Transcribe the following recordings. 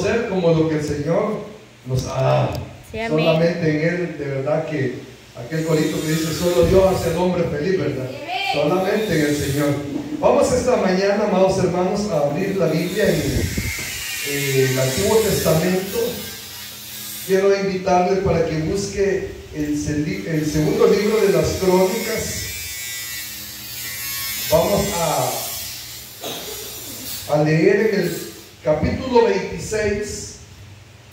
Ser como lo que el Señor nos ha dado. Sí, amén. Solamente en Él, de verdad que aquel corito que dice, solo Dios hace al hombre feliz, ¿verdad? Solamente en el Señor. Vamos esta mañana, amados hermanos, a abrir la Biblia en el Antiguo Testamento. Quiero invitarle para que busque el segundo libro de las Crónicas. Vamos a leer en el capítulo 26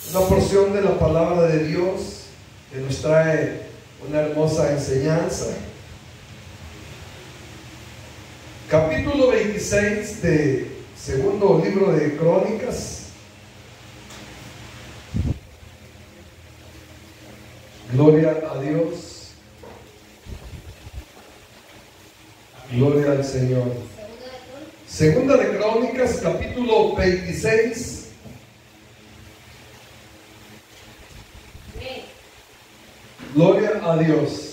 una porción de la palabra de Dios que nos trae una hermosa enseñanza. Capítulo 26 de segundo libro de Crónicas. Gloria a Dios. Gloria al Señor. Segunda de Crónicas, capítulo 26. Gloria a Dios.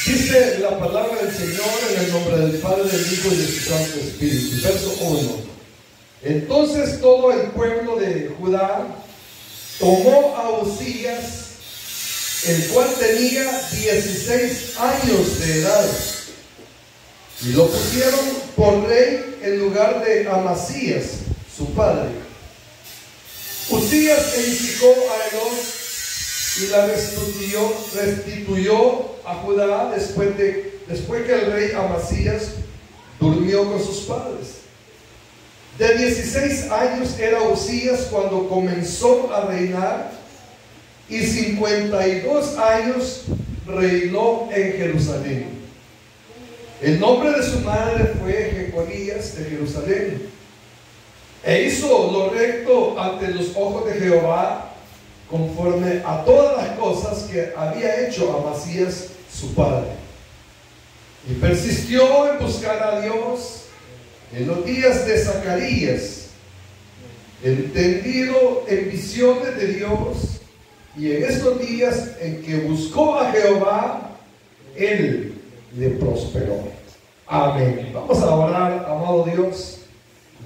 Dice la palabra del Señor en el nombre del Padre, del Hijo y de su Santo Espíritu. Verso 1. Entonces todo el pueblo de Judá tomó a Uzías, el cual tenía 16 años de edad, y lo pusieron por rey en lugar de Amasías, su padre. Uzías edificó a Elón y la restituyó a Judá después que el rey Amasías durmió con sus padres. De 16 años era Uzías cuando comenzó a reinar, y 52 años reinó en Jerusalén. El nombre de su madre fue Jeconías de Jerusalén. E hizo lo recto ante los ojos de Jehová, conforme a todas las cosas que había hecho Amasías su padre. Y persistió en buscar a Dios en los días de Zacarías, entendido en visiones de Dios, y en estos días en que buscó a Jehová, Él le prosperó. Amén. Vamos a orar, amado Dios.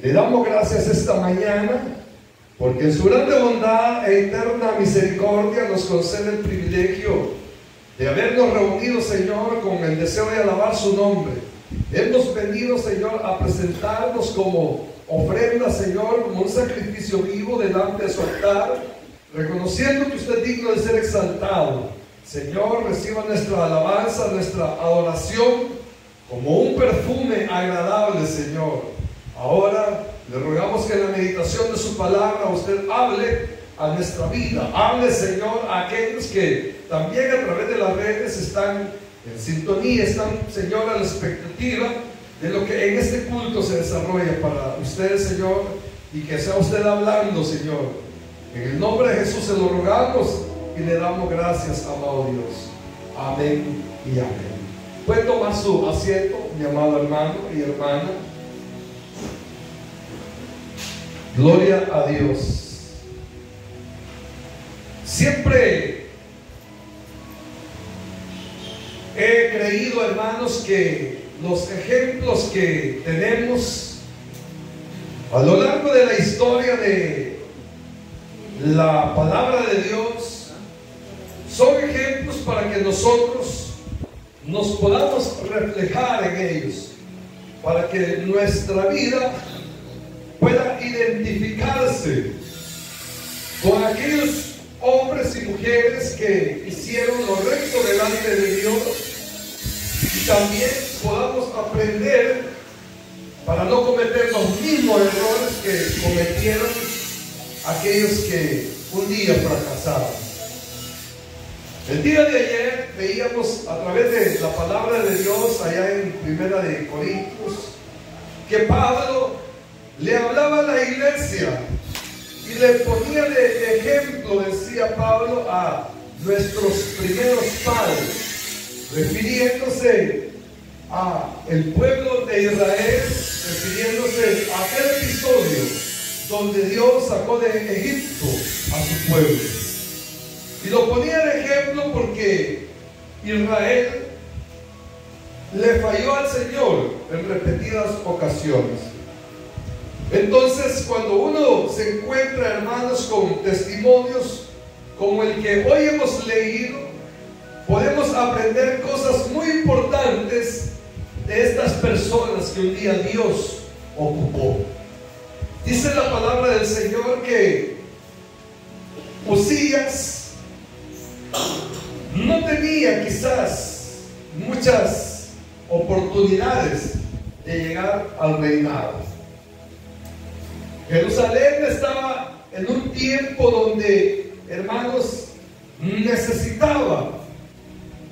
Le damos gracias esta mañana, porque en su grande bondad e eterna misericordia nos concede el privilegio de habernos reunido, Señor, con el deseo de alabar su nombre. Hemos venido, Señor, a presentarnos como ofrenda, Señor, como un sacrificio vivo delante de su altar, reconociendo que usted es digno de ser exaltado. Señor, reciba nuestra alabanza, nuestra adoración, como un perfume agradable, Señor. Ahora le rogamos que en la meditación de su palabra usted hable a nuestra vida. Hable, Señor, a aquellos que también a través de las redes están en sintonía, están, Señor, a la expectativa de lo que en este culto se desarrolla para ustedes, Señor, y que sea usted hablando, Señor. En el nombre de Jesús se lo rogamos y le damos gracias, amado Dios. Amén y amén. Puede tomar su asiento, mi amado hermano y hermana. Gloria a Dios. Siempre he creído, hermanos, que los ejemplos que tenemos a lo largo de la historia de la palabra de Dios son ejemplos para que nosotros nos podamos reflejar en ellos, para que nuestra vida pueda identificarse con aquellos hombres y mujeres que hicieron lo recto delante de Dios, y también podamos aprender para no cometer los mismos errores que cometieron aquellos que un día fracasaron. El día de ayer veíamos a través de la palabra de Dios allá en Primera de Corintios que Pablo le hablaba a la iglesia y le ponía de ejemplo, decía Pablo, a nuestros primeros padres, refiriéndose a el pueblo de Israel, refiriéndose a aquel episodio donde Dios sacó de Egipto a su pueblo. Y lo ponía de ejemplo porque Israel le falló al Señor en repetidas ocasiones. Entonces, cuando uno se encuentra, hermanos, con testimonios como el que hoy hemos leído, podemos aprender cosas muy importantes de estas personas que un día Dios ocupó. Dice la palabra del Señor que Uzías no tenía quizás muchas oportunidades de llegar al reinado. Jerusalén estaba en un tiempo donde, hermanos, necesitaba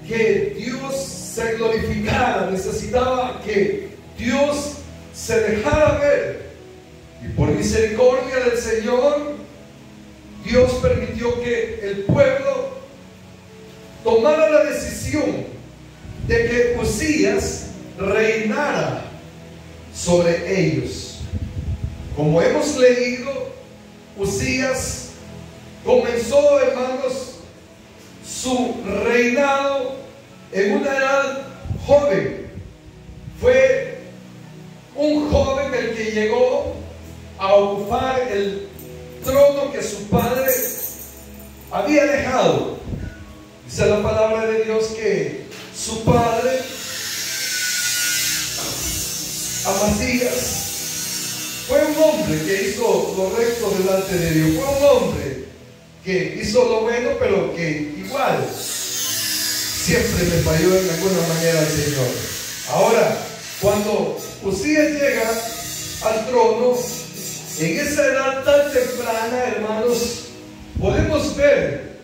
que Dios se glorificara, necesitaba que Dios se dejara ver. Y por misericordia del Señor, Dios permitió que el pueblo tomara la decisión de que Uzías reinara sobre ellos. Como hemos leído, Uzías comenzó, hermanos, su reinado en una edad joven. Fue un joven el que llegó a ocupar el trono que su padre había dejado. Dice la palabra de Dios que su padre, Amasías, fue un hombre que hizo lo recto delante de Dios. Fue un hombre que hizo lo bueno, pero que igual siempre le falló en alguna manera al Señor. Ahora, cuando Uzías llega al trono, en esa edad tan temprana, hermanos, podemos ver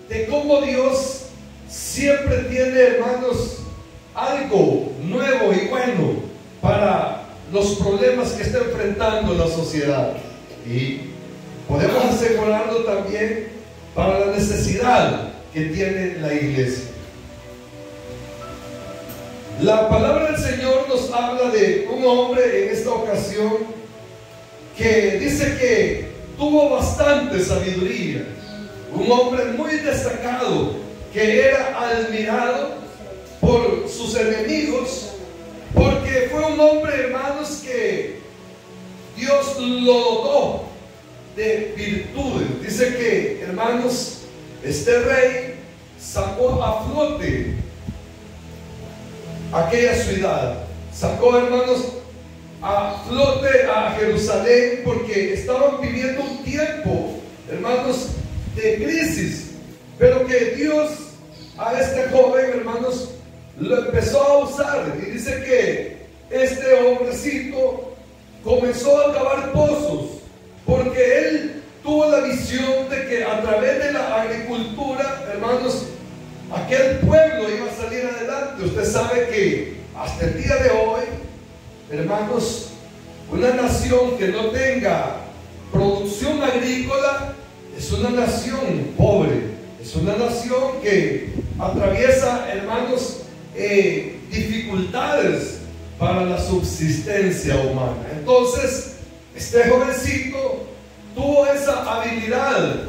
de cómo Dios siempre tiene, hermanos, algo nuevo y bueno para los problemas que está enfrentando la sociedad. Y podemos asegurarlo también para la necesidad que tiene la iglesia. La palabra del Señor nos habla de un hombre en esta ocasión que dice que tuvo bastante sabiduría, un hombre muy destacado, que era admirado por sus enemigos, porque fue un hombre, hermanos, que Dios lo dotó de virtudes. Dice que, hermanos, este rey sacó a flote aquella ciudad, sacó, hermanos, a flote a Jerusalén, porque estaban viviendo un tiempo, hermanos, de crisis, pero que Dios a este joven, hermanos, lo empezó a usar. Y dice que este hombrecito comenzó a cavar pozos, porque él tuvo la visión de que a través de la agricultura, hermanos, aquel pueblo iba a salir adelante. Usted sabe que hasta el día de hoy, hermanos, una nación que no tenga producción agrícola es una nación pobre, es una nación que atraviesa, hermanos, dificultades para la subsistencia humana. Entonces, este jovencito tuvo esa habilidad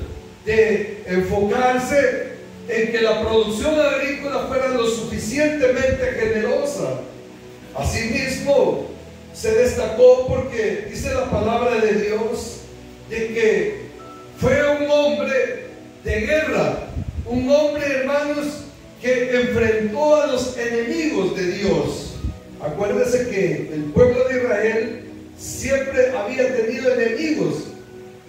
de enfocarse en que la producción agrícola fuera lo suficientemente generosa. Asimismo, se destacó porque dice la palabra de Dios de que fue un hombre de guerra, un hombre, hermanos, que enfrentó a los enemigos de Dios. Acuérdense que el pueblo de Israel siempre había tenido enemigos,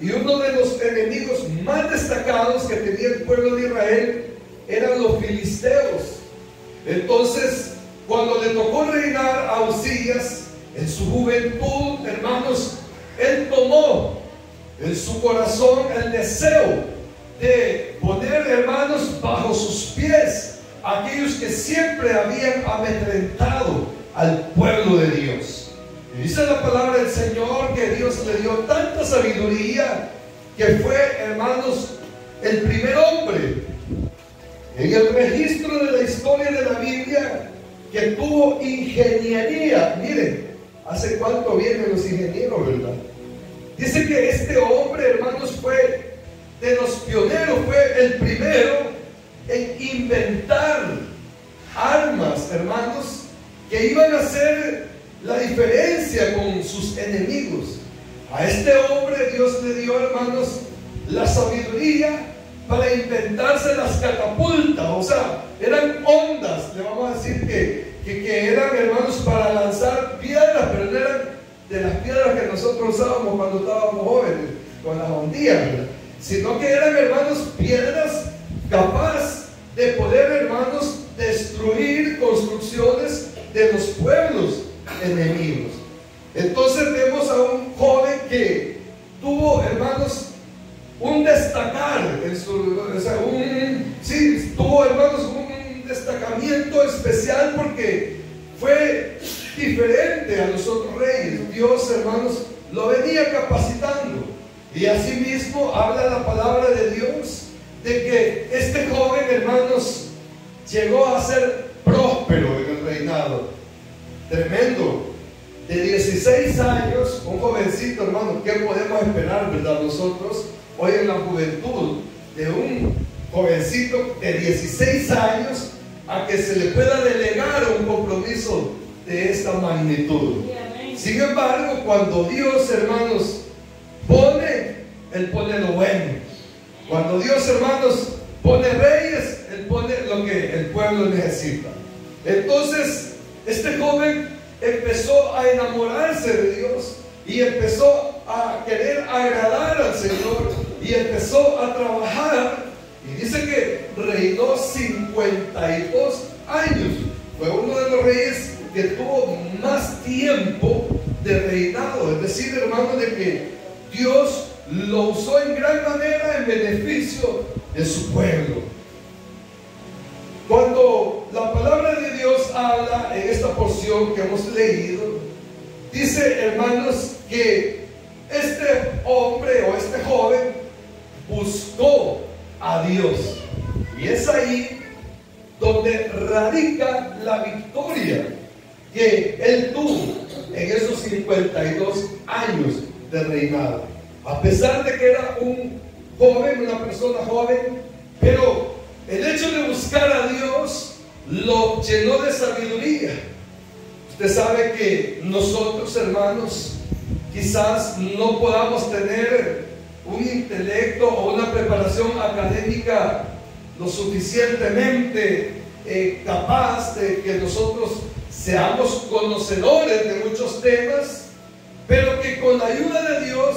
y uno de los enemigos más destacados que tenía el pueblo de Israel eran los filisteos. Entonces, cuando le tocó reinar a Uzías en su juventud, hermanos, él tomó en su corazón el deseo de poner, hermanos, bajo sus pies a aquellos que siempre habían amedrentado al pueblo de Dios. Y dice la palabra del Señor que Dios le dio tanta sabiduría que fue, hermanos, el primer hombre en el registro de la historia de la Biblia que tuvo ingeniería. Miren, ¿hace cuánto vienen los ingenieros, verdad? Dice que este hombre, hermanos, fue de los pioneros, fue el primero en inventar armas, hermanos, que iban a hacer la diferencia con sus enemigos. A este hombre Dios le dio, hermanos, la sabiduría para inventarse las catapultas. O sea, eran ondas, le vamos a decir que eran, hermanos, para lanzar piedras, pero no eran de las piedras que nosotros usábamos cuando estábamos jóvenes, con las ondillas, ¿verdad? Sino que eran, hermanos, piedras capaz de poder, hermanos, destruir construcciones de los pueblos enemigos. Entonces vemos a un joven que tuvo, hermanos, un destacar en su, o sea, tuvo, hermanos, un destacamiento especial porque fue diferente a los otros reyes. Dios, hermanos, lo venía capacitando. Y asimismo habla la palabra de Dios de que este joven, hermanos, llegó a ser próspero en el reinado. Tremendo. De 16 años, un jovencito, hermano, ¿qué podemos esperar, verdad? Nosotros, hoy en la juventud, de un jovencito de 16 años a que se le pueda delegar un compromiso de esta magnitud. Sin embargo, cuando Dios, hermanos, Él pone lo bueno. Cuando Dios, hermanos, pone reyes, Él pone lo que el pueblo necesita. Entonces, este joven empezó a enamorarse de Dios y empezó a querer agradar al Señor y empezó a trabajar. Y dice que reinó 52 años. Fue uno de los reyes que tuvo más tiempo de reinado. Es decir, hermano, de que Dios lo usó en gran manera en beneficio de su pueblo. Cuando la palabra de Dios habla en esta porción que hemos leído, dice, hermanos, que este hombre o este joven buscó a Dios. Y es ahí donde radica la victoria que él tuvo en esos 52 años de reinado. A pesar de que era un joven, una persona joven, pero el hecho de buscar a Dios lo llenó de sabiduría. Usted sabe que nosotros, hermanos, quizás no podamos tener un intelecto o una preparación académica lo suficientemente capaz de que nosotros seamos conocedores de muchos temas, pero que con la ayuda de Dios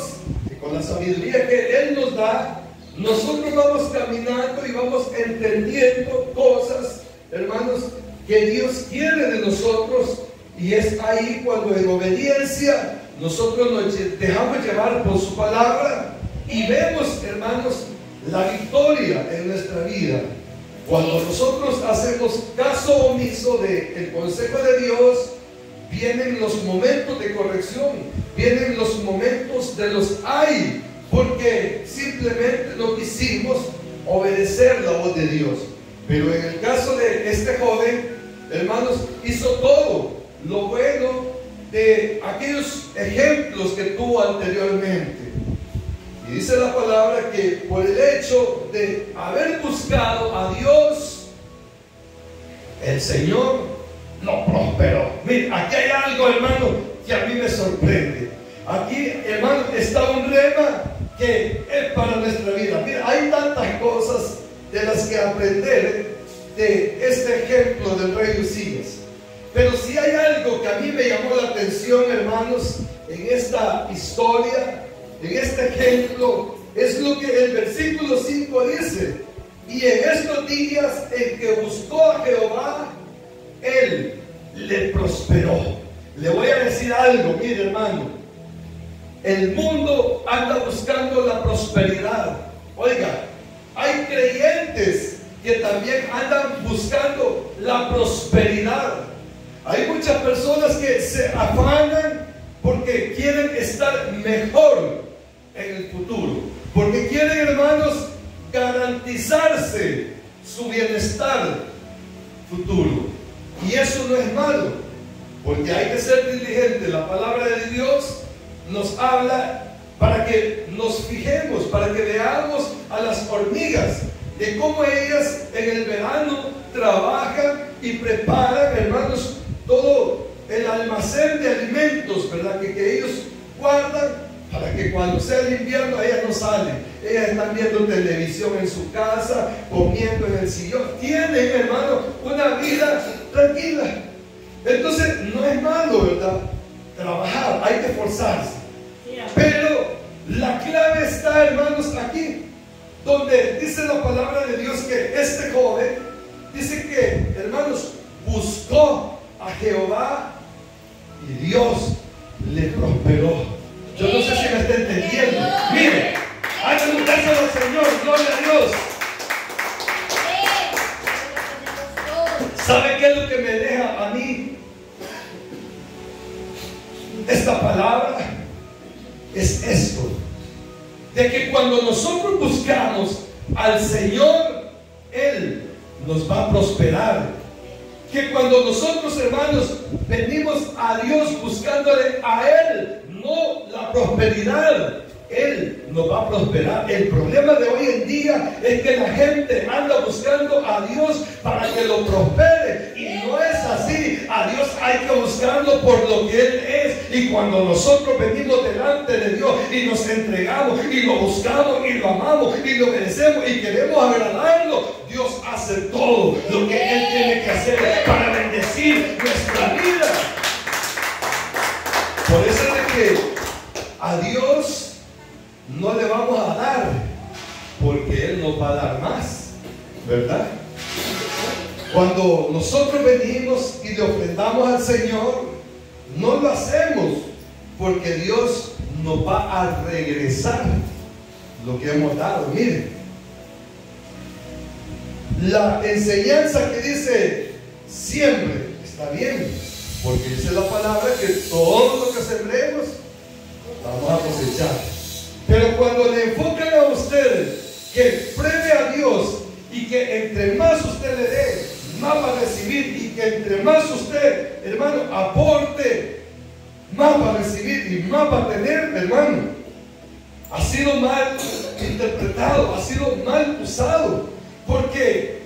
y con la sabiduría que Él nos da, nosotros vamos caminando y vamos entendiendo cosas, hermanos, que Dios quiere de nosotros. Y es ahí cuando en obediencia nosotros nos dejamos llevar por su palabra y vemos, hermanos, la victoria en nuestra vida. Cuando nosotros hacemos caso omiso del consejo de Dios, vienen los momentos de corrección, vienen los momentos de los ay, porque simplemente no quisimos obedecer la voz de Dios. Pero en el caso de este joven, hermanos, hizo todo lo bueno de aquellos ejemplos que tuvo anteriormente. Y dice la palabra que por el hecho de haber buscado a Dios, el Señor lo prosperó. Mira, aquí hay algo, hermano, que a mí me sorprende. Aquí, hermano, está un rema que es para nuestra vida. Mira, hay tantas cosas de las que aprender de este ejemplo del rey Usías. Pero si hay algo que a mí me llamó la atención, hermanos, en esta historia, en este ejemplo, es lo que el versículo 5 dice: y en estos días en que buscó a Jehová, Él le prosperó. Le voy a decir algo, mire, hermano, el mundo anda buscando la prosperidad. Oiga, hay creyentes que también andan buscando la prosperidad. Hay muchas personas que se afanan porque quieren estar mejor en el futuro, porque quieren, hermanos, garantizarse su bienestar futuro. Y eso no es malo, porque hay que ser diligente. La palabra de Dios nos habla para que nos fijemos, para que veamos a las hormigas, de cómo ellas en el verano trabajan y preparan, hermanos, todo el almacén de alimentos, ¿verdad? Que ellos guardan para que cuando sea el invierno ellas no salen. Ellas están viendo televisión en su casa, comiendo en el sillón. Tienen, hermano, una vida tranquila. Entonces no es malo, ¿verdad? Trabajar, hay que esforzarse. Pero la clave está, hermanos, aquí, donde dice la palabra de Dios que este joven, dice que, hermanos, buscó a Jehová y Dios le prosperó. Yo no sé si me está entendiendo. Mire, háganle un beso al Señor, gloria a Dios. ¿Sabe qué es lo que me deja a mí esta palabra? Es esto, de que cuando nosotros buscamos al Señor, Él nos va a prosperar. Que cuando nosotros, hermanos, venimos a Dios buscándole a Él, no la prosperidad, Él nos va a prosperar. El problema de hoy en día es que la gente anda buscando a Dios para que lo prospere, y no es así. A Dios hay que buscarlo por lo que Él es. Y cuando nosotros venimos delante de Dios y nos entregamos y lo buscamos y lo amamos y lo obedecemos y queremos agradarlo, Dios hace todo lo que Él tiene que hacer para bendecir nuestra vida. Por eso es de que a Dios no le vamos a dar, porque Él nos va a dar más, ¿verdad? Cuando nosotros venimos y le ofrendamos al Señor, no lo hacemos porque Dios nos va a regresar lo que hemos dado. Miren, la enseñanza que dice siempre está bien, porque dice la palabra que todo lo que sembremos vamos a cosechar. Pero cuando le enfocan a ustedes que pruebe a Dios y que entre más usted le dé, más va a recibir, y que entre más usted, hermano, aporte, más va a recibir y más va a tener, hermano, ha sido mal interpretado, ha sido mal usado, porque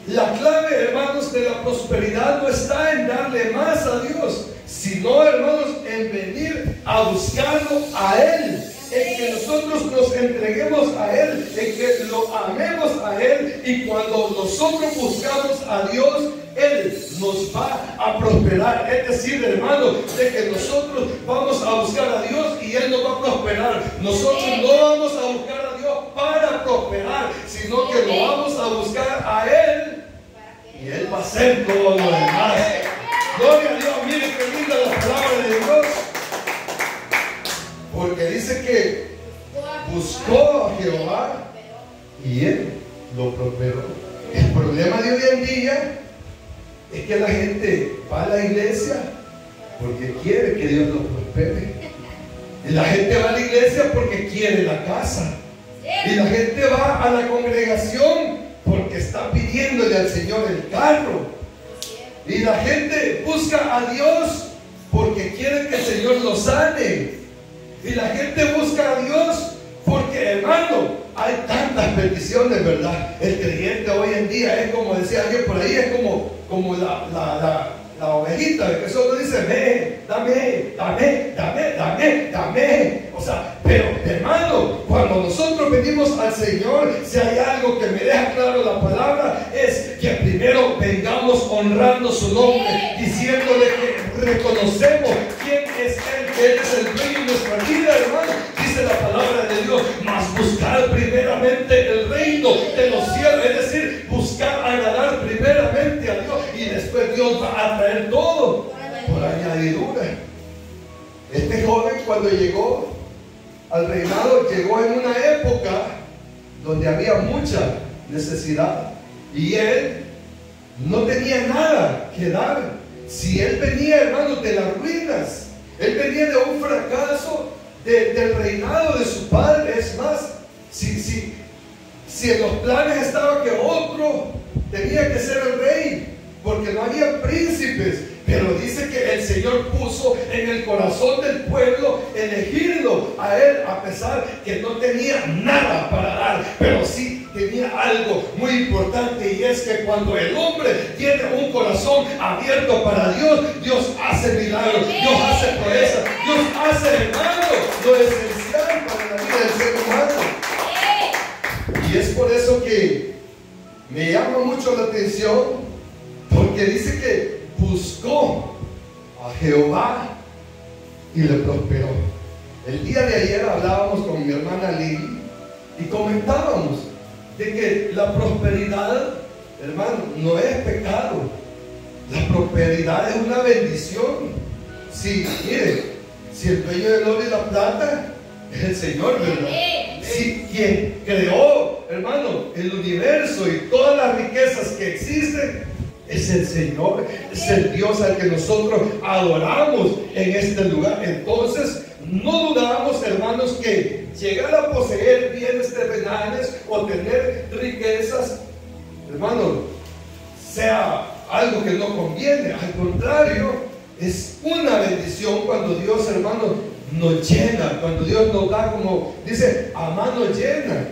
la clave, hermanos, de la prosperidad no está en darle más a Dios, sino, hermanos, en venir a buscarlo a Él, en que nosotros nos entreguemos a Él, en que lo amemos a Él. Y cuando nosotros buscamos a Dios, Él nos va a prosperar. Es decir, hermano, de que nosotros vamos a buscar a Dios y Él nos va a prosperar. Nosotros no vamos a buscar a Dios para prosperar, sino que lo vamos a buscar a Él, y Él va a hacer todo lo demás. Gloria a Dios. Miren qué linda la palabra de Dios, porque dice que buscó a Jehová y Él lo prosperó. El problema de hoy en día es que la gente va a la iglesia porque quiere que Dios lo prospere. Y la gente va a la iglesia porque quiere la casa. Y la gente va a la congregación porque está pidiéndole al Señor el carro. Y la gente busca a Dios porque quiere que el Señor lo sane. Y la gente busca a Dios porque, hermano, hay tantas peticiones, ¿verdad? El creyente hoy en día es como decía alguien por ahí, es como la ovejita que solo dice: dame. O sea, pero hermano, cuando nosotros venimos al Señor, si hay algo que me deja claro la palabra, es que primero vengamos honrando su nombre, diciéndole que reconocemos quién es Él, que Él es el rey de nuestra vida, hermano. Dice la palabra de Dios: mas buscar primeramente el reino de los cielos, es decir, buscar agradar primeramente a Dios, y después Dios va a traer todo por añadidura. Este joven, cuando llegó al reinado, llegó en una época donde había mucha necesidad y él no tenía nada que dar. Si él venía, hermanos, de las ruinas, él venía de un fracaso del reinado de su padre. Es más, si en los planes estaba que otro tenía que ser el rey, porque no había príncipes, pero dice que el Señor puso en el corazón del pueblo elegirlo a él, a pesar que no tenía nada para dar, pero sí tenía algo muy importante, y es que cuando el hombre tiene un corazón abierto para Dios, Dios hace milagros, Dios hace proezas, Dios hace, hermano, lo esencial para la vida del ser humano. Y es por eso que me llama mucho la atención, porque dice que buscó a Jehová y le prosperó. El día de ayer hablábamos con mi hermana Lili y comentábamos de que la prosperidad, hermano, no es pecado. La prosperidad es una bendición. Sí, mire, si el dueño del oro y la plata es el Señor, ¿verdad? Si quien creó, hermano, el universo y todas las riquezas que existen es el Señor, es el Dios al que nosotros adoramos en este lugar. Entonces, no dudamos, hermanos, que llegar a poseer bienes terrenales o tener riquezas, hermano, sea algo que no conviene. Al contrario, es una bendición cuando Dios, hermano, nos llena, cuando Dios nos da, como dice, a mano llena.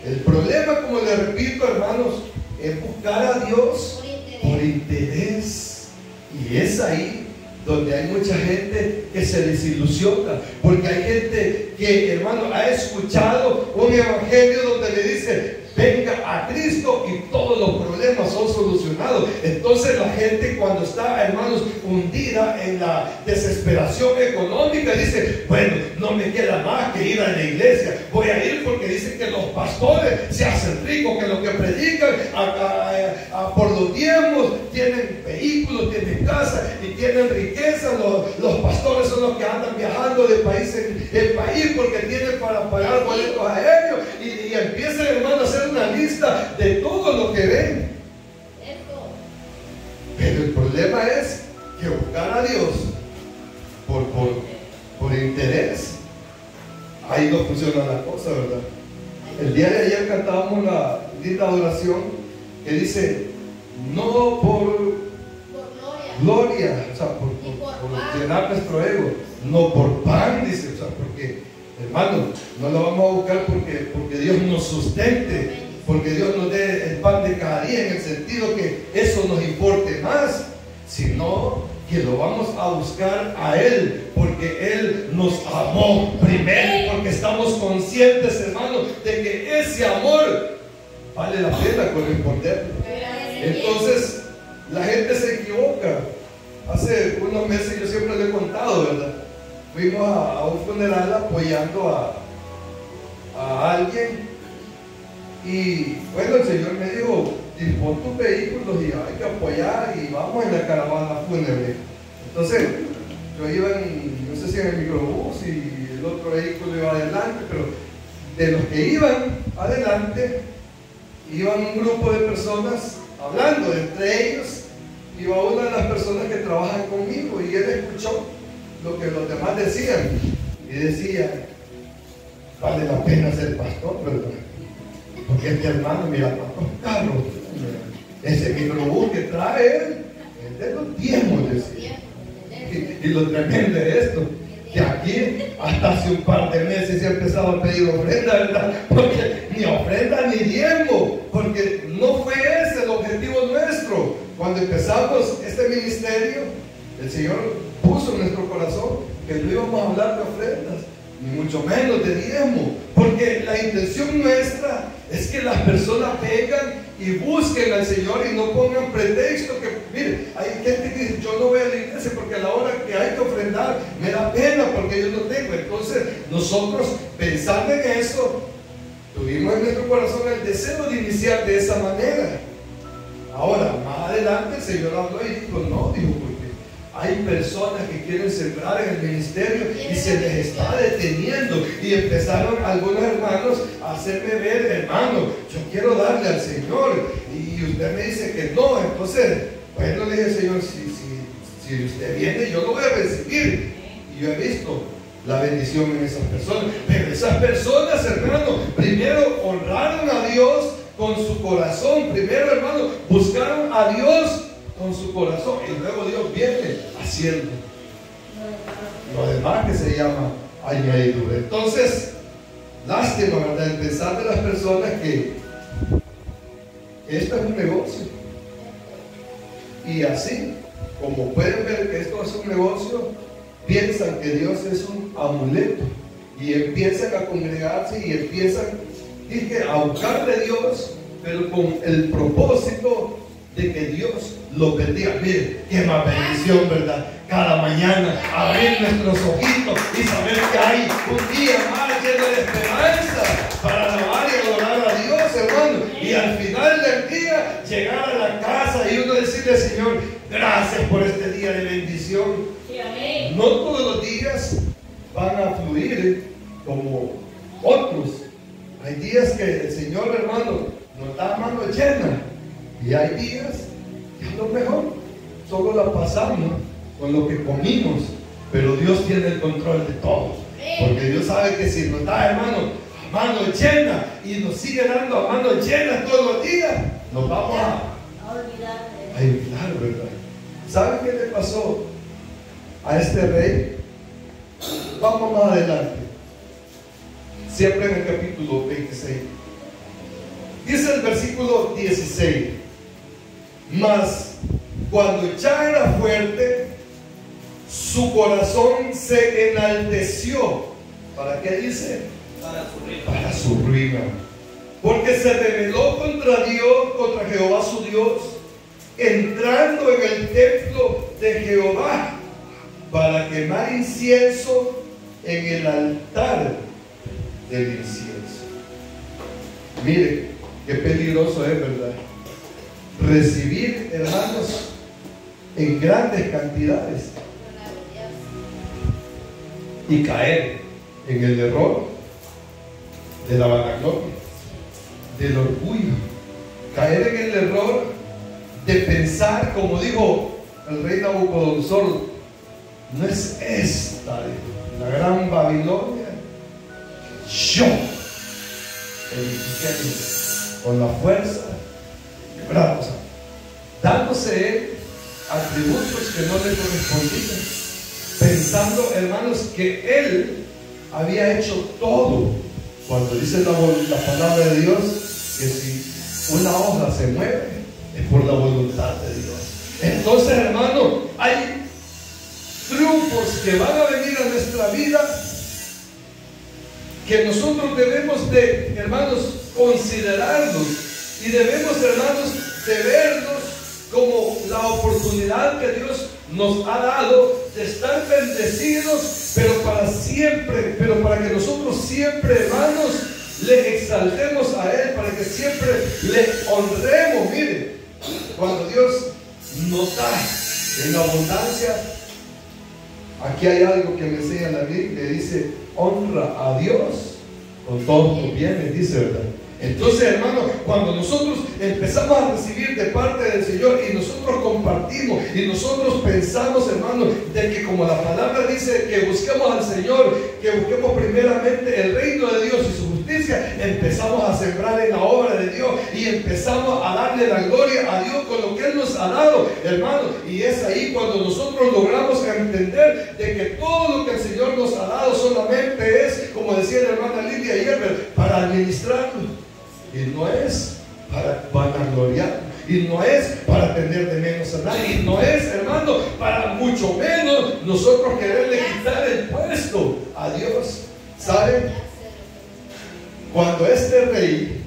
El problema, como le repito, hermanos, es buscar a Dios por interés. Y es ahí donde hay mucha gente que se desilusiona, porque hay gente que, hermano, ha escuchado un evangelio donde le dice: venga a Cristo y todos los problemas son solucionados. Entonces la gente, cuando está, hermanos, hundida en la desesperación económica, dice: bueno, no me queda más que ir a la iglesia, voy a ir porque dicen que los pastores se hacen ricos, que los que predican por los diezmos tienen vehículos, tienen casa y tienen riqueza. Los pastores son los que andan viajando de país en país porque tienen para pagar boletos aéreos, y empiezan, hermano, a hacer una lista de todo lo que ven. Pero el problema es que buscar a Dios por interés, ahí no funciona la cosa, ¿verdad? El día de ayer cantábamos la linda adoración que dice: no por gloria, o sea, por llenar nuestro ego, no por pan, dice, o sea, porque, hermano, no lo vamos a buscar porque Dios nos sustente, porque Dios nos dé el pan de cada día, en el sentido que eso nos importe más, sino que lo vamos a buscar a Él, porque Él nos amó primero, porque estamos conscientes, hermano, de que ese amor vale la pena corresponderlo. Entonces, la gente se equivoca. Hace unos meses, yo siempre le he contado, ¿verdad? Fuimos a un funeral apoyando a alguien, y bueno, el Señor me dijo: dispón tus vehículos y hay que apoyar, y vamos en la caravana fúnebre. Entonces, yo iba no sé si en el microbús, y el otro vehículo iba adelante, pero de los que iban adelante, iban un grupo de personas hablando. Entre ellos iba una de las personas que trabajan conmigo, y él escuchó lo que los demás decían, y decía: vale la pena ser pastor, ¿verdad? Porque este hermano, mira, cuántos carros, ese microbús que trae él, es de los diezmos, decía. Y lo tremendo es esto, que aquí hasta hace un par de meses se ha empezado a pedir ofrenda, ¿verdad? Porque ni ofrenda ni diezmo, porque no fue ese el objetivo nuestro. Cuando empezamos este ministerio, el Señor puso en nuestro corazón que no íbamos a hablar de ofrendas, ni mucho menos de diezmo, porque la intención nuestra es que las personas vengan y busquen al Señor y no pongan pretexto que, mire, hay gente que dice: yo no voy a la iglesia porque a la hora que hay que ofrendar me da pena porque yo no tengo. Entonces, nosotros, pensando en eso, tuvimos en nuestro corazón el deseo de iniciar de esa manera. Ahora, más adelante el Señor habló y dijo: no, dijo, porque hay personas que quieren sembrar en el ministerio y se les está deteniendo. Y empezaron algunos hermanos a hacerme ver: hermano, yo quiero darle al Señor, y usted me dice que no. Entonces, bueno, le dije: Señor, si usted viene, yo lo voy a recibir. Y yo he visto la bendición en esas personas. Pero esas personas, hermano, primero honraron a Dios con su corazón. Primero, hermano, buscaron a Dios con su corazón, y luego Dios viene haciendo lo demás, que se llama añadidura. Entonces, lástima, ¿verdad?, el pensar de las personas que esto es un negocio, y así como pueden ver que esto es un negocio, piensan que Dios es un amuleto y empiezan a congregarse y empiezan, dije, a buscar de Dios, pero con el propósito de que Dios los bendiga. Mire, qué más bendición, ¿verdad? Cada mañana abrir nuestros ojitos y saber que hay un día más lleno de esperanza para alabar y adorar a Dios, hermano. Y al final del día llegar a la casa y uno decirle: Señor, gracias por este día de bendición. No todos los días van a fluir como otros. Hay días que el Señor, hermano, nos da mano llena, y hay días que es lo mejor, solo la pasamos con lo que comimos, pero Dios tiene el control de todo, porque Dios sabe que si nos da, hermano, a mano llena y nos sigue dando a mano llena todos los días, nos vamos a olvidar, ¿verdad? ¿Saben qué le pasó a este rey? Vamos más adelante, siempre en el capítulo 26. Dice el versículo 16: mas cuando ya era fuerte, su corazón se enalteció. ¿Para qué dice? Para su ruina. Porque se rebeló contra Dios, contra Jehová su Dios, entrando en el templo de Jehová para quemar incienso en el altar del incienso. Mire, qué peligroso es, ¿verdad? Recibir, hermanos, en grandes cantidades y caer en el error de la vanagloria, del orgullo, caer en el error de pensar, como dijo el rey Nabucodonosor: no es esta la gran Babilonia, yo edifiqué con la fuerza de brazos, dándose él atributos que no le correspondían, pensando, hermanos, que él había hecho todo. Cuando dice la palabra de Dios que si una hoja se mueve es por la voluntad de Dios. Entonces, hermano, hay triunfos que van a venir a nuestra vida que nosotros debemos de, hermanos, considerarlos, y debemos, hermanos, de verlos como la oportunidad que Dios nos ha dado de estar bendecidos, pero para siempre, pero para que nosotros siempre, hermanos, le exaltemos a Él, para que siempre le honremos. Miren, cuando Dios nos da en abundancia, aquí hay algo que me enseña la Biblia, dice: honra a Dios con todos tus bienes, dice, ¿verdad? Entonces, hermano, cuando nosotros empezamos a recibir de parte del Señor y nosotros compartimos y nosotros pensamos, hermano, de que como la palabra dice que busquemos al Señor, que busquemos primeramente el reino de Dios y su justicia, empezamos a sembrar en la obra de Dios y empezamos a darle la gloria a Dios con lo que Él nos ha dado, hermano. Y es ahí cuando nosotros logramos entender de que todo lo que el Señor nos ha dado solamente es, como decía la hermana Lidia ayer, para administrarlo. Y no es para vanagloriar, y no es para tener de menos a nadie, y no es, hermano, para mucho menos nosotros quererle quitar el puesto a Dios. ¿Saben? Cuando este rey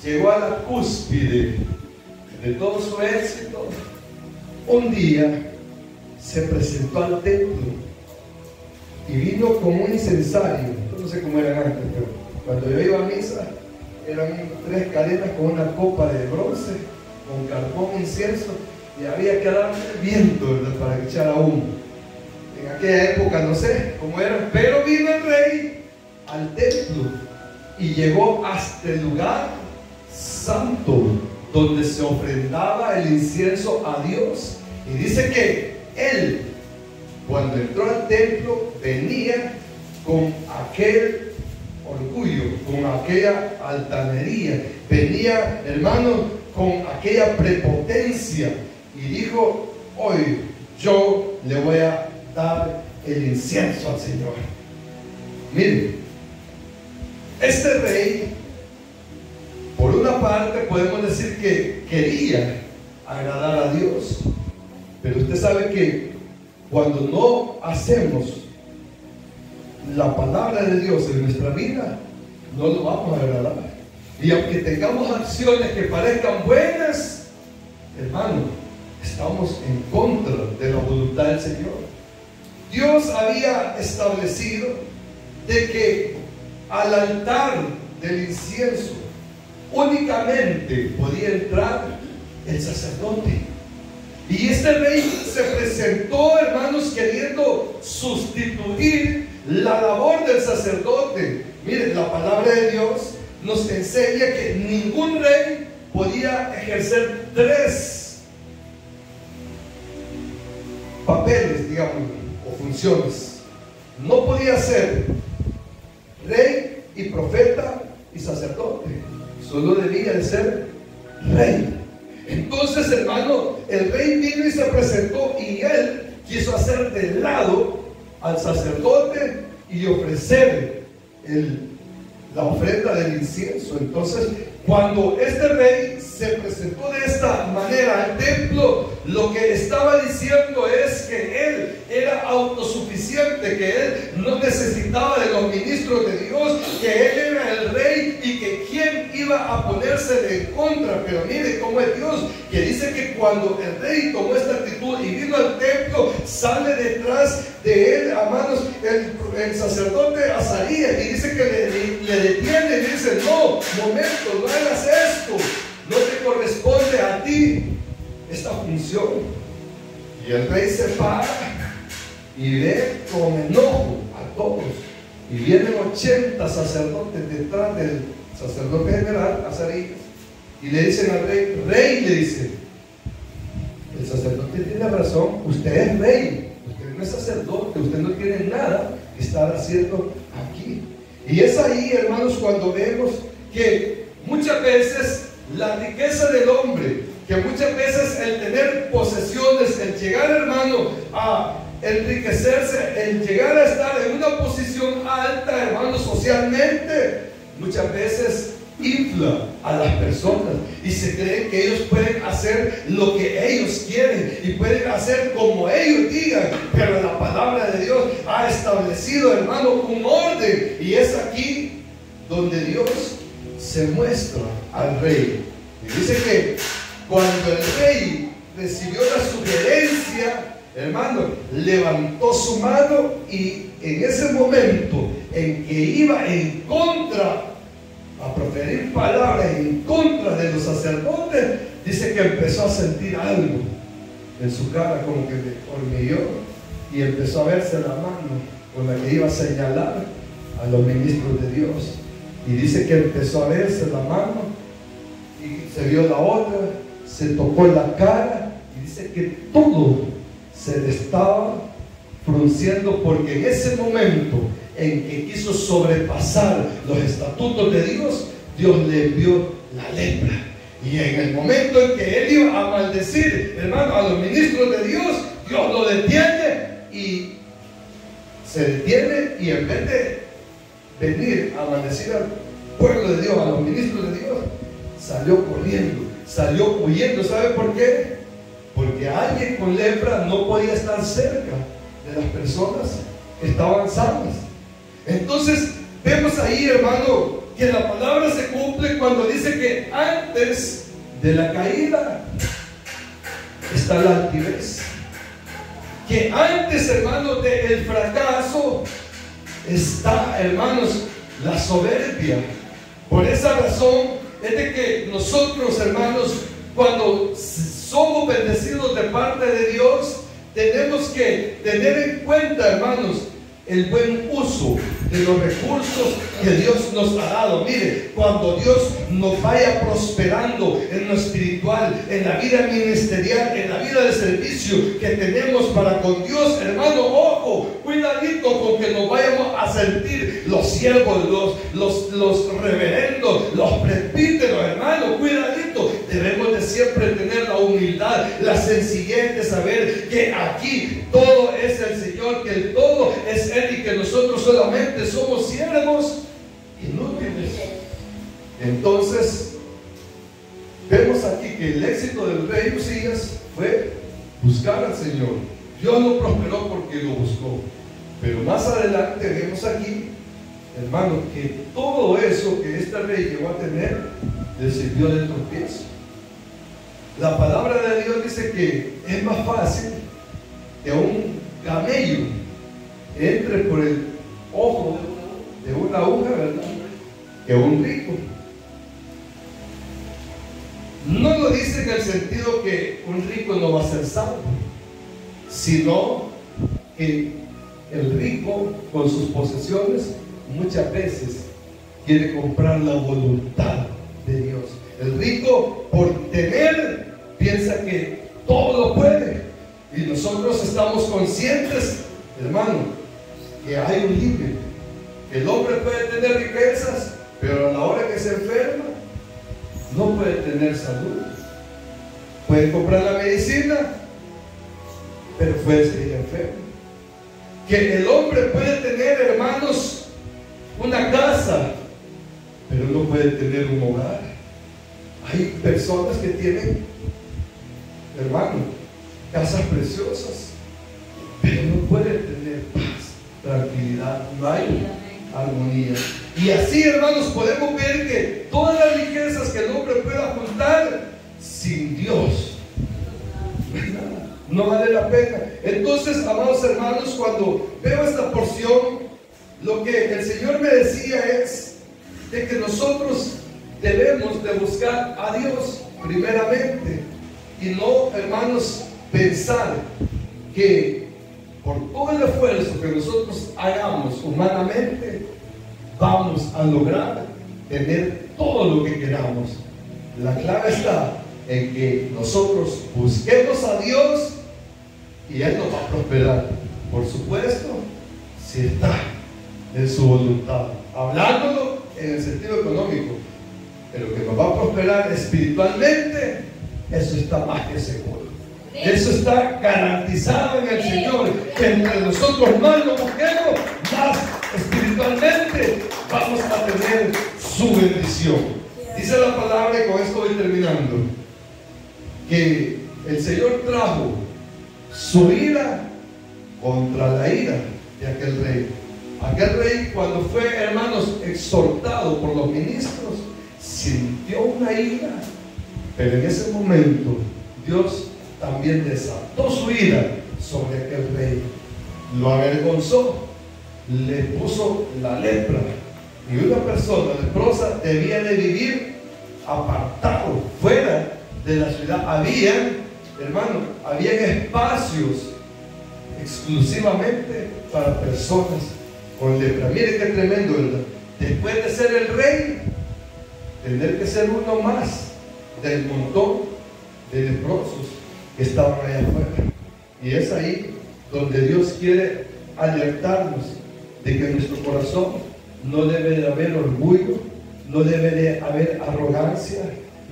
llegó a la cúspide de todo su éxito, un día se presentó al templo y vino con un incensario. Yo no sé cómo eran antes, pero cuando yo iba a misa eran 3 cadenas con una copa de bronce, con carbón, incienso, y había que darle viento, ¿verdad?, para que echara humo. En aquella época no sé cómo era, pero vino el rey al templo y llegó hasta el lugar santo donde se ofrendaba el incienso a Dios. Y dice que él, cuando entró al templo, venía con aquel orgullo, con aquella altanería, venía, hermano, con aquella prepotencia, y dijo: hoy yo le voy a dar el incienso al Señor. Miren, este rey, por una parte podemos decir que quería agradar a Dios, pero usted sabe que cuando no hacemos la palabra de Dios en nuestra vida, no lo vamos a agradar. Y aunque tengamos acciones que parezcan buenas, hermano, estamos en contra de la voluntad del Señor. Dios había establecido de que al altar del incienso únicamente podía entrar el sacerdote. Y este rey se presentó, hermanos, queriendo sustituir la labor del sacerdote. Miren, la palabra de Dios nos enseña que ningún rey podía ejercer tres papeles, digamos, o funciones. No podía ser rey y profeta y sacerdote. Solo debía de ser rey. Entonces, hermano, el rey vino y se presentó, y él quiso hacer de lado al sacerdote y ofrecer la ofrenda del incienso. Entonces, cuando este rey se presentó de esta manera al templo, lo que estaba diciendo es que él era autosuficiente, que él no necesitaba de los ministros de Dios, que él era el rey y que quién iba a ponerse en contra. Pero mire cómo es Dios, que dice que cuando el rey tomó esta actitud y vino al templo, sale detrás de él, hermanos, el sacerdote Azarías, y dice que le detiene y dice: no, momento, no hagas esto, no te corresponde a ti esta función. Y el rey se para y ve con enojo a todos, y vienen 80 sacerdotes detrás del sacerdote general Azarías, y le dicen al rey: rey, le dice, el sacerdote tiene razón, usted es rey, usted no es sacerdote, usted no tiene nada que estar haciendo aquí. Y es ahí, hermanos, cuando vemos que muchas veces la riqueza del hombre, que muchas veces el tener posesiones, el llegar, hermano, a enriquecerse, el llegar a estar en una posición alta, hermano, socialmente, muchas veces infla a las personas y se creen que ellos pueden hacer lo que ellos quieren y pueden hacer como ellos digan. Pero la palabra de Dios ha establecido, hermano, un orden, y es aquí donde Dios se muestra al rey. Y dice que cuando el rey recibió la sugerencia, hermano, levantó su mano, y en ese momento en que iba en contra, a proferir palabras en contra de los sacerdotes, dice que empezó a sentir algo en su cara, como que le hormigueó, y empezó a verse la mano con la que iba a señalar a los ministros de Dios. Y dice que empezó a verse la mano, y se vio la otra, se tocó la cara, y dice que todo se le estaba frunciendo, porque en ese momento en que quiso sobrepasar los estatutos de Dios, Dios le envió la lepra. Y en el momento en que él iba a maldecir, hermano, a los ministros de Dios, Dios lo detiene, y se detiene, y en vez de venir a maldecir al pueblo de Dios, a los ministros de Dios, salió corriendo, salió huyendo. ¿Sabe por qué? Porque alguien con lepra no podía estar cerca de las personas que estaban sanas. Entonces vemos ahí, hermano, que la palabra se cumple cuando dice que antes de la caída está la altivez, que antes, hermano, del fracaso está, hermanos, la soberbia. Por esa razón es de que nosotros, hermanos, cuando somos bendecidos de parte de Dios, tenemos que tener en cuenta, hermanos, el buen uso de los recursos que Dios nos ha dado. Mire, cuando Dios nos vaya prosperando en lo espiritual, en la vida ministerial, en la vida de servicio que tenemos para con Dios, hermano, ojo, cuidadito con que nos vayamos a sentir los siervos, los reverendos, los presbíteros, hermano, cuidadito. Debemos de siempre tener la humildad, la sencillez de saber que aquí todo es el Señor, que el todo es Él, y que nosotros solamente somos siervos inútiles. Entonces vemos aquí que el éxito del rey Usías fue buscar al Señor, Dios lo prosperó porque lo buscó. Pero más adelante vemos aquí, hermano, que todo eso que este rey llegó a tener le sirvió de tropiezo. La palabra de Dios dice que es más fácil que un camello entre por el ojo de una aguja, ¿verdad?, que un rico. No lo dice en el sentido que un rico no va a ser salvo, sino que el rico con sus posesiones muchas veces quiere comprar la voluntad de Dios. El rico, por tener, piensa que todo lo puede, y nosotros estamos conscientes, hermano, que hay un límite. El hombre puede tener riquezas, pero a la hora que se enferma no puede tener salud. Puede comprar la medicina, pero puede seguir enfermo. Que el hombre puede tener, hermanos, una casa, pero no puede tener un hogar. Hay personas que tienen, hermano, casas preciosas, pero no pueden tener paz, tranquilidad, no hay armonía. Y así, hermanos, podemos ver que todas las riquezas que el hombre pueda juntar, sin Dios no vale la pena. Entonces, amados hermanos, cuando veo esta porción, lo que el Señor me decía es de que nosotros debemos de buscar a Dios primeramente, y no, hermanos, pensar que por todo el esfuerzo que nosotros hagamos humanamente vamos a lograr tener todo lo que queramos. La clave está en que nosotros busquemos a Dios y Él nos va a prosperar, por supuesto, si está en su voluntad, hablándolo en el sentido económico. Pero que nos va a prosperar espiritualmente, eso está más que seguro. Eso está garantizado en el Señor, que entre nosotros más lo busquemos, más espiritualmente vamos a tener su bendición. Dice la palabra, y con esto voy terminando, que el Señor trajo su ira contra la ira de aquel rey. Aquel rey, cuando fue, hermanos, exhortado por los ministros, sintió una ira, pero en ese momento Dios también desató su ira sobre aquel rey, lo avergonzó, le puso la lepra, y una persona leprosa debía de vivir apartado, fuera de la ciudad. Habían espacios exclusivamente para personas con lepra. Mire qué tremendo, ¿verdad? Después de ser el rey, tener que ser uno más del montón de leprosos que estaban allá afuera. Y es ahí donde Dios quiere alertarnos de que en nuestro corazón no debe de haber orgullo, no debe de haber arrogancia,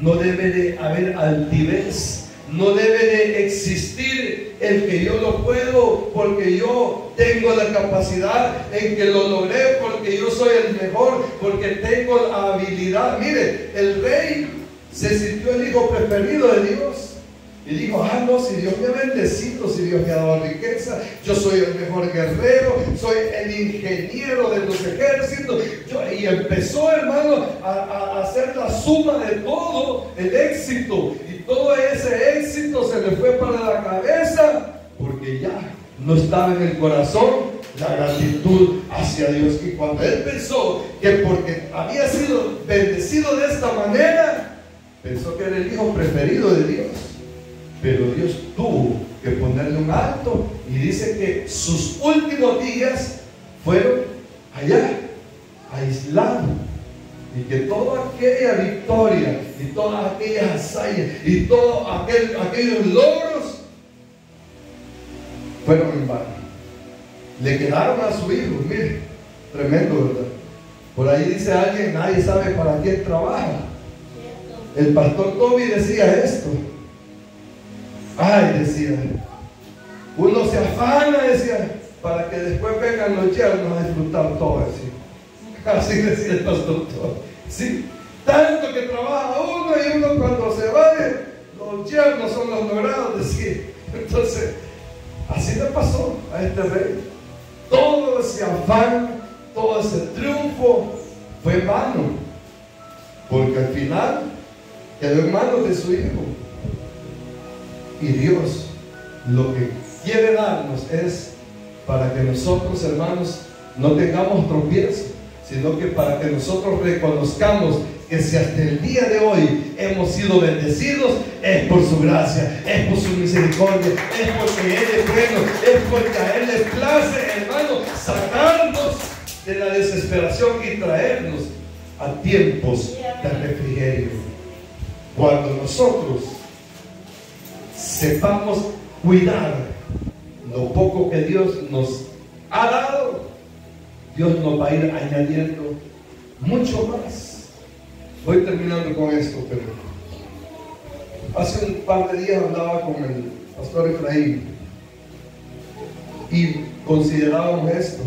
no debe de haber altivez, no debe de existir el que yo lo puedo porque yo tengo la capacidad, en que lo logré porque yo soy el mejor, porque tengo la habilidad. Mire, el rey se sintió el hijo preferido de Dios y dijo: ah, no, si Dios me ha bendecido, si Dios me ha dado riqueza, yo soy el mejor guerrero, soy el ingeniero de los ejércitos. Y empezó, hermano, a hacer la suma de todo el éxito, y todo ese éxito se le fue para la cabeza porque ya no estaba en el corazón la gratitud hacia Dios. Y cuando él pensó que porque había sido bendecido de esta manera, pensó que era el hijo preferido de Dios. Pero Dios tuvo que ponerle un alto, y dice que sus últimos días fueron allá, aislado, y que toda aquella victoria y todas aquellas hazañas y todos aquellos logros fueron en vano. Le quedaron a su hijo. Mire, tremendo, ¿verdad? Por ahí dice alguien: nadie sabe para quién trabaja. El pastor Toby decía esto. Ay, decía, uno se afana, decía, para que después vengan los yernos a disfrutar todo eso. Así decía el pastor Toby. Sí, tanto que trabaja uno, y uno cuando se va, los yernos son los logrados, decía. Entonces, Así le pasó a este rey. Todo ese afán, todo ese triunfo fue en vano, porque al final quedó en manos de su hijo. Y Dios lo que quiere darnos es para que nosotros, hermanos, no tengamos tropiezo, sino que para que nosotros reconozcamos que si hasta el día de hoy hemos sido bendecidos, es por su gracia, es por su misericordia, es porque Él es bueno, es porque a Él le place, hermano, sacarnos de la desesperación y traernos a tiempos de refrigerio. Cuando nosotros sepamos cuidar lo poco que Dios nos ha dado, Dios nos va a ir añadiendo mucho más. Voy terminando con esto, pero hace un par de días hablaba con el pastor Efraín y considerábamos esto.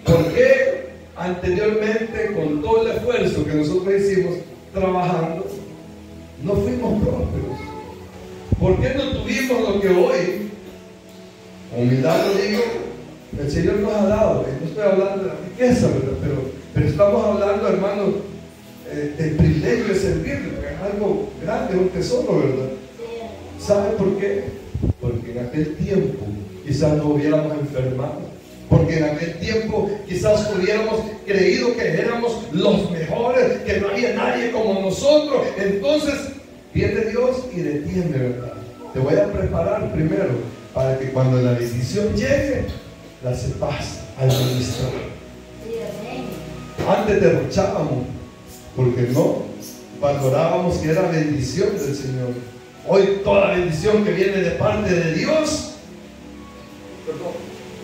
¿Por qué anteriormente, con todo el esfuerzo que nosotros hicimos trabajando, no fuimos prósperos? ¿Por qué no tuvimos lo que hoy, con humildad lo digo, el Señor nos ha dado? No estoy hablando de la riqueza, ¿verdad? Pero estamos hablando, hermanos, del privilegio de servirle, porque es algo grande, es un tesoro, ¿verdad? ¿Sabe por qué? Porque en aquel tiempo quizás nos hubiéramos enfermado, porque en aquel tiempo quizás hubiéramos creído que éramos los mejores, que no había nadie como nosotros. Entonces viene Dios y detiene, ¿verdad? Te voy a preparar primero para que cuando la bendición llegue, la sepas administrar. Antes derrochábamos porque no valorábamos que era bendición del Señor. Hoy toda bendición que viene de parte de Dios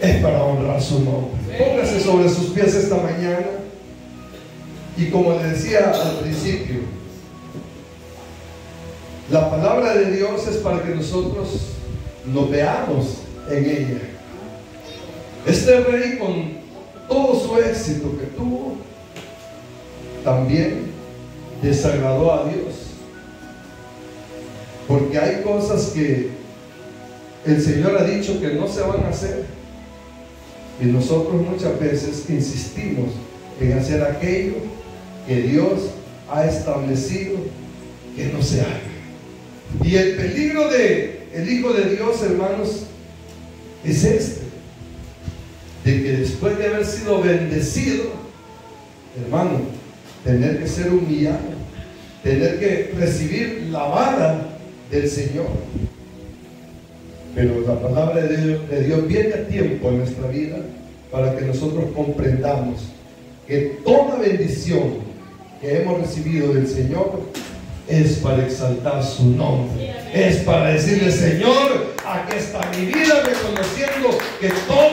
es para honrar su nombre. Póngase sobre sus pies esta mañana y, como le decía al principio, la palabra de Dios es para que nosotros nos veamos en ella. Este rey, con todo su éxito que tuvo, también desagradó a Dios, porque hay cosas que el Señor ha dicho que no se van a hacer, y nosotros muchas veces insistimos en hacer aquello que Dios ha establecido que no se haga. Y el peligro del Hijo de Dios, hermanos, es este: de que después de haber sido bendecido, hermano, tener que ser humillado, tener que recibir la vara del Señor. Pero la palabra de Dios viene a tiempo en nuestra vida para que nosotros comprendamos que toda bendición que hemos recibido del Señor es para exaltar su nombre, es para decirle: Señor, aquí está mi vida, reconociendo que todo